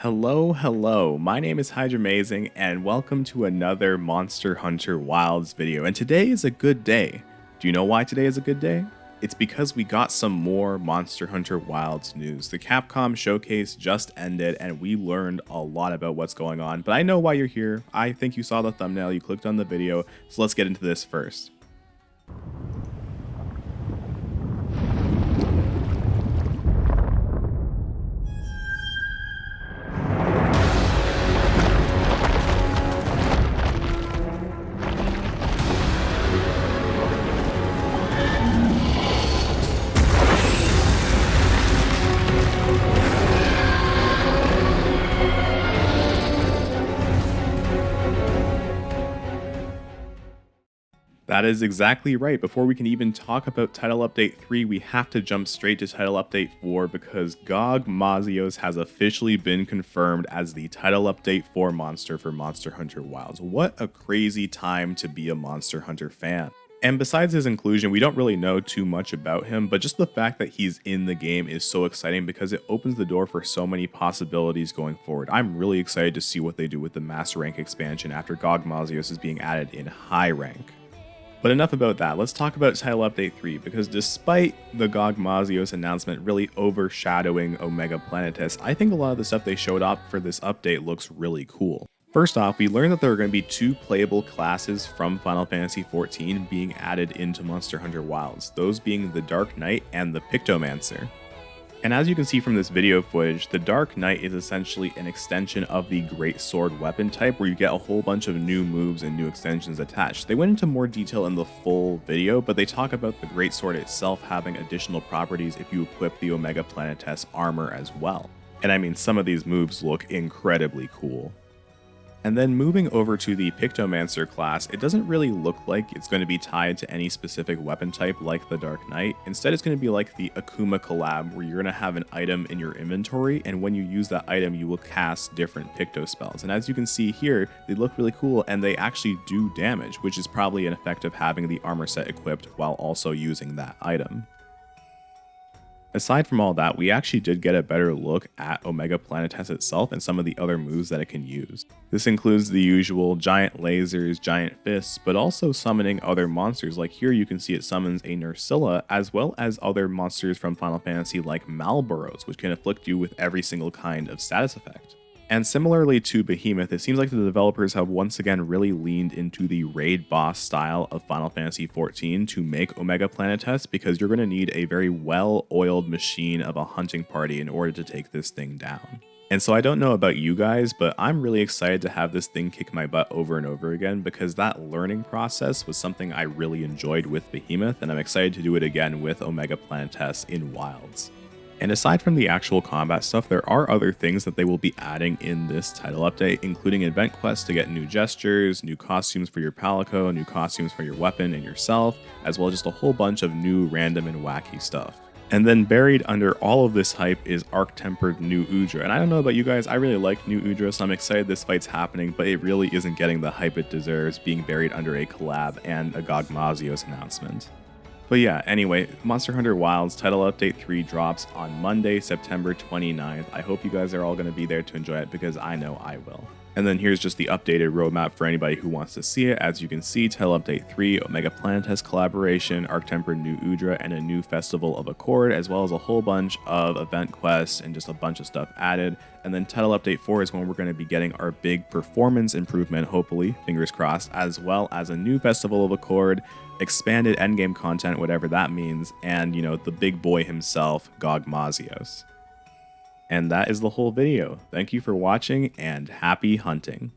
Hello, my name is Hydramazing and welcome to another Monster Hunter Wilds video, and today is a good day. Do you know why today is a good day? It's because we got some more Monster Hunter Wilds news. The Capcom showcase just ended and we learned a lot about what's going on, but I know why you're here. I think you saw the thumbnail, you clicked on the video, so let's get into this first. That is exactly right. Before we can even talk about Title Update 3, we have to jump straight to Title Update 4 because Gog Mazios has officially been confirmed as the Title Update 4 monster for Monster Hunter Wilds. What a crazy time to be a Monster Hunter fan. And besides his inclusion, we don't really know too much about him, but just the fact that he's in the game is so exciting because it opens the door for so many possibilities going forward. I'm really excited to see what they do with the Master Rank expansion after Gog Mazios is being added in High Rank. But enough about that, let's talk about Title Update 3, because despite the Gog Mazios announcement really overshadowing Omega Planetes, I think a lot of the stuff they showed up for this update looks really cool. First off, we learned that there are going to be two playable classes from Final Fantasy XIV being added into Monster Hunter Wilds, those being the Dark Knight and the Pictomancer. And as you can see from this video footage, the Dark Knight is essentially an extension of the Great Sword weapon type where you get a whole bunch of new moves and new extensions attached. They went into more detail in the full video, but they talk about the Great Sword itself having additional properties if you equip the Omega Planetes armor as well. And I mean, some of these moves look incredibly cool. And then moving over to the Pictomancer class, it doesn't really look like it's going to be tied to any specific weapon type like the Dark Knight. Instead, it's going to be like the Akuma collab, where you're going to have an item in your inventory, and when you use that item, you will cast different Picto spells. And as you can see here, they look really cool, and they actually do damage, which is probably an effect of having the armor set equipped while also using that item. Aside from all that, we actually did get a better look at Omega Planetes itself and some of the other moves that it can use. This includes the usual giant lasers, giant fists, but also summoning other monsters. Like here you can see it summons a Nursilla, as well as other monsters from Final Fantasy like Malboros, which can afflict you with every single kind of status effect. And similarly to Behemoth, it seems like the developers have once again really leaned into the raid boss style of Final Fantasy XIV to make Omega Planetes, because you're going to need a very well-oiled machine of a hunting party in order to take this thing down. And so I don't know about you guys, but I'm really excited to have this thing kick my butt over and over again, because that learning process was something I really enjoyed with Behemoth, and I'm excited to do it again with Omega Planetes in Wilds. And aside from the actual combat stuff, there are other things that they will be adding in this title update, including event quests to get new gestures, new costumes for your Palico, new costumes for your weapon and yourself, as well as just a whole bunch of new random and wacky stuff. And then buried under all of this hype is Arc-Tempered New Udra. And I don't know about you guys, I really like New Udra, so I'm excited this fight's happening, but it really isn't getting the hype it deserves, being buried under a collab and a Gog Mazios announcement. But yeah, anyway, Monster Hunter Wilds Title Update 3 drops on Monday, September 29th. I hope you guys are all going to be there to enjoy it, because I know I will. And then here's just the updated roadmap for anybody who wants to see it. As you can see, Title Update 3, Omega Planetes collaboration, Arc-Tempered New Udra, and a new Festival of Accord, as well as a whole bunch of event quests and just a bunch of stuff added. And then Title Update 4 is when we're going to be getting our big performance improvement, hopefully, fingers crossed, as well as a new Festival of Accord, expanded endgame content, whatever that means, and, you know, the big boy himself, Gog Mazios. And that is the whole video. Thank you for watching, and happy hunting.